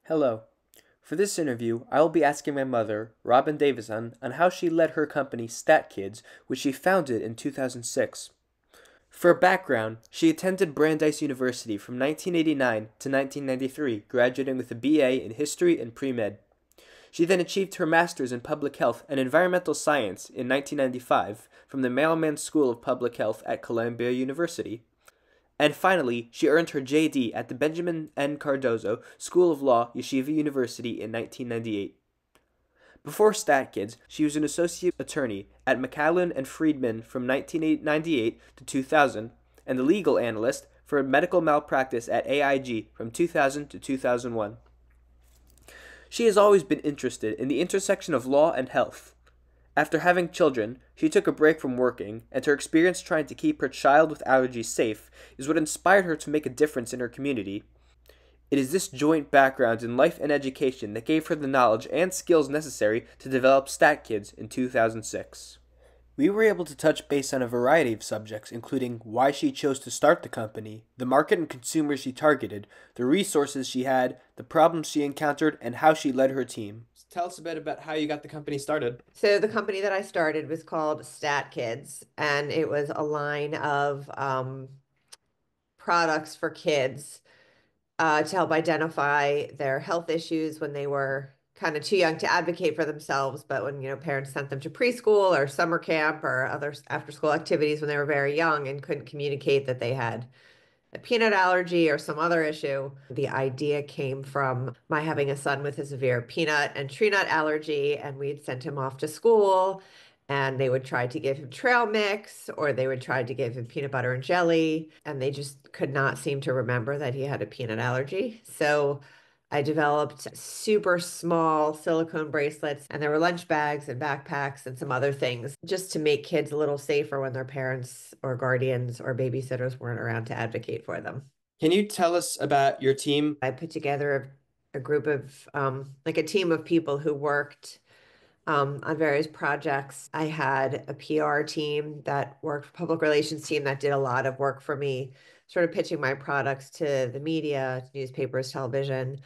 Hello. For this interview, I will be asking my mother, Robin Davison, on how she led her company StatKids, which she founded in 2006. For background, she attended Brandeis University from 1989 to 1993, graduating with a BA in History and Pre-Med. She then achieved her master's in Public Health and Environmental Science in 1995 from the Mailman School of Public Health at Columbia University. And finally, she earned her JD at the Benjamin N. Cardozo School of Law, Yeshiva University in 1998. Before StatKids, she was an associate attorney at McAllen and Friedman from 1998 to 2000, and the legal analyst for medical malpractice at AIG from 2000 to 2001. She has always been interested in the intersection of law and health. After having children, she took a break from working, and her experience trying to keep her child with allergies safe is what inspired her to make a difference in her community. It is this joint background in life and education that gave her the knowledge and skills necessary to develop StatKids in 2006. We were able to touch base on a variety of subjects, including why she chose to start the company, the market and consumers she targeted, the resources she had, the problems she encountered, and how she led her team. Tell us a bit about how you got the company started. So the company that I started was called Stat Kids, and it was a line of products for kids to help identify their health issues when they were kind of too young to advocate for themselves, but when, parents sent them to preschool or summer camp or other after school activities when they were very young and couldn't communicate that they had a peanut allergy or some other issue. The idea came from my having a son with a severe peanut and tree nut allergy, and we'd sent him off to school, and they would try to give him trail mix or they would try to give him peanut butter and jelly, and they just could not seem to remember that he had a peanut allergy. So I developed super small silicone bracelets, and there were lunch bags and backpacks and some other things just to make kids a little safer when their parents or guardians or babysitters weren't around to advocate for them. Can you tell us about your team? I put together a group of, like a team of people who worked on various projects. I had a PR team that worked, public relations team that did a lot of work for me, sort of pitching my products to the media, newspapers, television.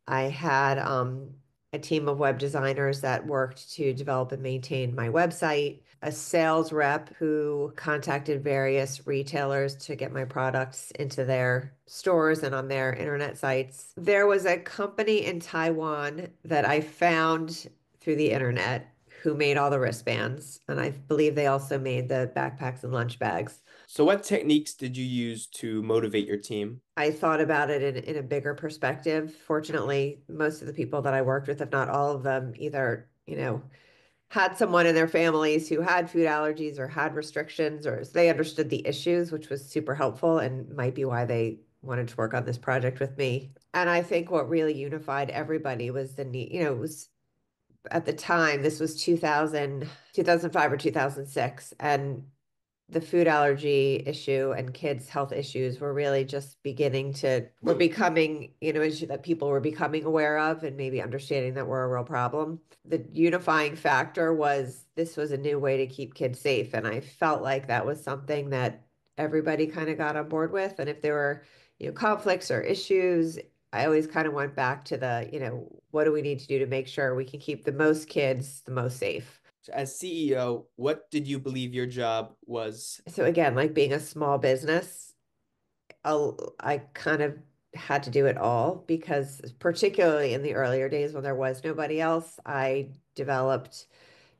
I had a team of web designers that worked to develop and maintain my website, a sales rep who contacted various retailers to get my products into their stores and on their internet sites. There was a company in Taiwan that I found through the internet who made all the wristbands. And I believe they also made the backpacks and lunch bags. So, what techniques did you use to motivate your team? I thought about it in a bigger perspective. Fortunately, most of the people that I worked with, if not all of them, either, had someone in their families who had food allergies or had restrictions, or they understood the issues, which was super helpful and might be why they wanted to work on this project with me. And I think what really unified everybody was the need, it was at the time, this was 2000, 2005 or 2006, and the food allergy issue and kids' health issues were really just were becoming, issue that people were becoming aware of and maybe understanding that were a real problem. The unifying factor was this was a new way to keep kids safe. And I felt like that was something that everybody kind of got on board with. And if there were, conflicts or issues, I always kind of went back to what do we need to do to make sure we can keep the most kids the most safe? As CEO, what did you believe your job was? So again, like being a small business, I kind of had to do it all because particularly in the earlier days when there was nobody else, I developed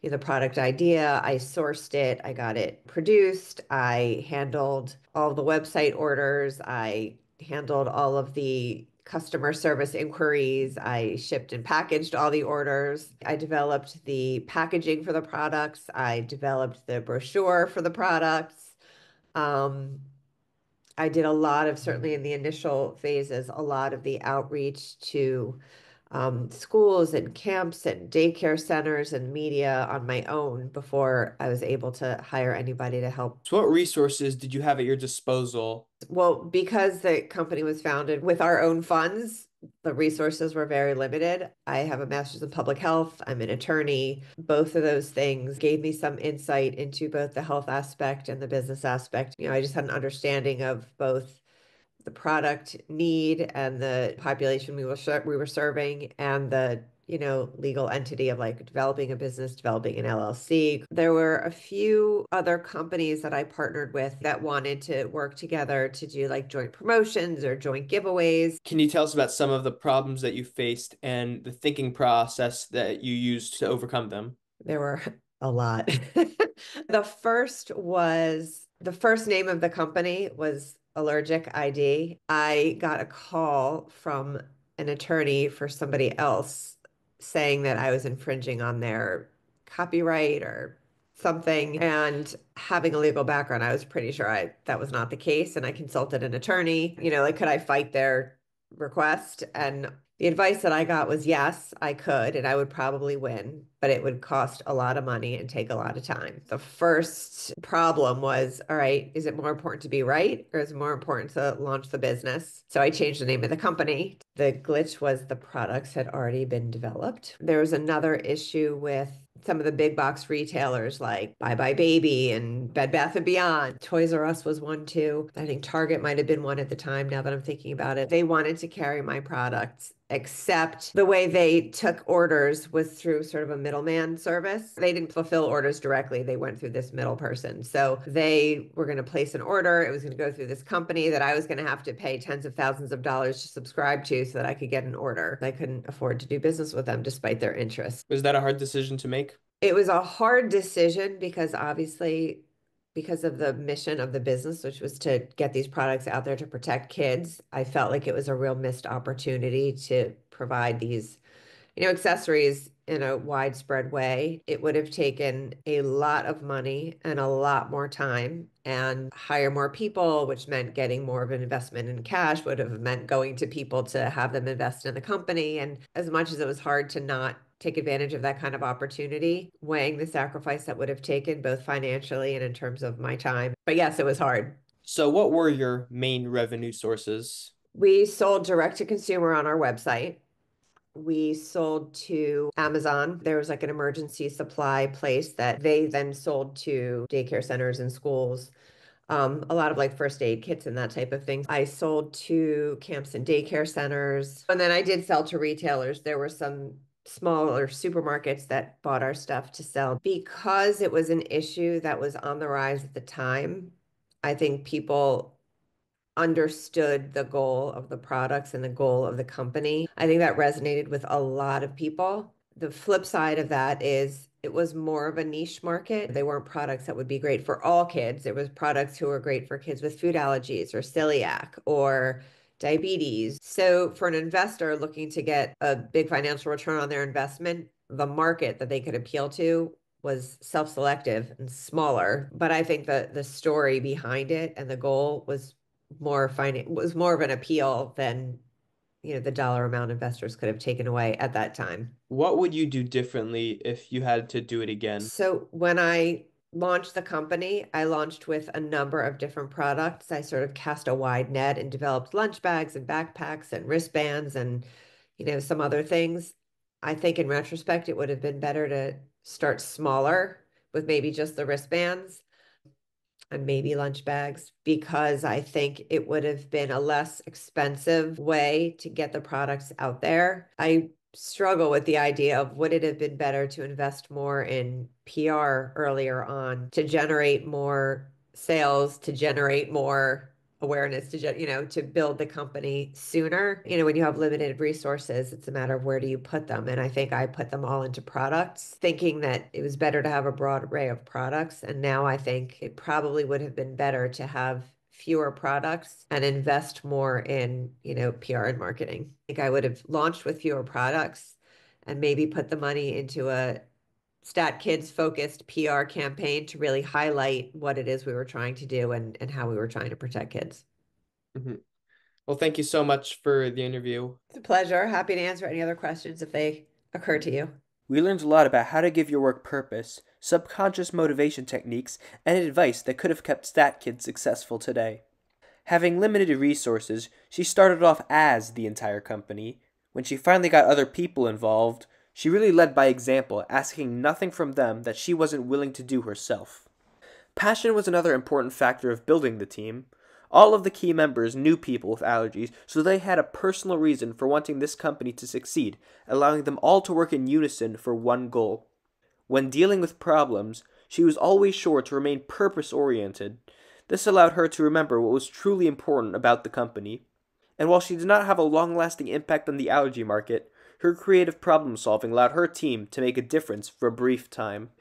the product idea, I sourced it, I got it produced, I handled all the website orders, I handled all of the customer service inquiries, I shipped and packaged all the orders, I developed the packaging for the products, I developed the brochure for the products. Um, I did a lot of, certainly in the initial phases, a lot of the outreach to schools and camps and daycare centers and media on my own before I was able to hire anybody to help. So, what resources did you have at your disposal? Well, because the company was founded with our own funds, the resources were very limited. I have a master's in public health. I'm an attorney. Both of those things gave me some insight into both the health aspect and the business aspect. I just had an understanding of both the product need and the population we were serving and the legal entity of like developing a business, developing an LLC. There were a few other companies that I partnered with that wanted to work together to do like joint promotions or joint giveaways. Can you tell us about some of the problems that you faced and the thinking process that you used to overcome them? There were a lot. The first name of the company was Allergic ID. I got a call from an attorney for somebody else saying that I was infringing on their copyright or something. And having a legal background, I was pretty sure that was not the case. And I consulted an attorney, like, could I fight their request? And the advice that I got was yes, I could, and I would probably win, but it would cost a lot of money and take a lot of time. The first problem was, all right, is it more important to be right or is it more important to launch the business? So I changed the name of the company. The glitch was the products had already been developed. There was another issue with some of the big box retailers like Bye Bye Baby and Bed Bath & Beyond. Toys R Us was one too. I think Target might have been one at the time now that I'm thinking about it. They wanted to carry my products, except the way they took orders was through sort of a middleman service. They didn't fulfill orders directly. They went through this middle person. So they were going to place an order. It was going to go through this company that I was going to have to pay tens of thousands of dollars to subscribe to so that I could get an order. I couldn't afford to do business with them despite their interest. Was that a hard decision to make? It was a hard decision because obviously, because of the mission of the business, which was to get these products out there to protect kids, I felt like it was a real missed opportunity to provide these, accessories in a widespread way. It would have taken a lot of money and a lot more time and hire more people, which meant getting more of an investment in cash, would have meant going to people to have them invest in the company. And as much as it was hard to not take advantage of that kind of opportunity, weighing the sacrifice that would have taken both financially and in terms of my time. But yes, it was hard. So, what were your main revenue sources? We sold direct to consumer on our website. We sold to Amazon. There was like an emergency supply place that they then sold to daycare centers and schools. A lot of like first aid kits and that type of thing. I sold to camps and daycare centers. And then I did sell to retailers. There were some smaller supermarkets that bought our stuff to sell because it was an issue that was on the rise at the time. I think people understood the goal of the products and the goal of the company. I think that resonated with a lot of people. The flip side of that is it was more of a niche market. They weren't products that would be great for all kids. It was products who were great for kids with food allergies or celiac or diabetes. So for an investor looking to get a big financial return on their investment, the market that they could appeal to was self-selective and smaller. But I think the story behind it and the goal was more of an appeal than the dollar amount investors could have taken away at that time. What would you do differently if you had to do it again? So when I launched the company, I launched with a number of different products. I sort of cast a wide net and developed lunch bags and backpacks and wristbands and some other things. I think in retrospect, it would have been better to start smaller with maybe just the wristbands and maybe lunch bags, because I think it would have been a less expensive way to get the products out there. I struggle with the idea of would it have been better to invest more in PR earlier on to generate more sales, to generate more awareness, to build the company sooner. When you have limited resources, it's a matter of where do you put them. And I think I put them all into products, thinking that it was better to have a broad array of products. And now I think it probably would have been better to have fewer products and invest more in, PR and marketing. I think I would have launched with fewer products and maybe put the money into a Stat Kids focused PR campaign to really highlight what it is we were trying to do and how we were trying to protect kids. Mhm. Well, thank you so much for the interview. It's a pleasure. Happy to answer any other questions if they occur to you. We learned a lot about how to give your work purpose, subconscious motivation techniques, and advice that could have kept Stat Kids successful today. Having limited resources, she started off as the entire company. When she finally got other people involved, she really led by example, asking nothing from them that she wasn't willing to do herself. Passion was another important factor of building the team. All of the key members knew people with allergies, so they had a personal reason for wanting this company to succeed, allowing them all to work in unison for one goal. When dealing with problems, she was always sure to remain purpose-oriented. This allowed her to remember what was truly important about the company. And while she did not have a long-lasting impact on the allergy market, her creative problem-solving allowed her team to make a difference for a brief time.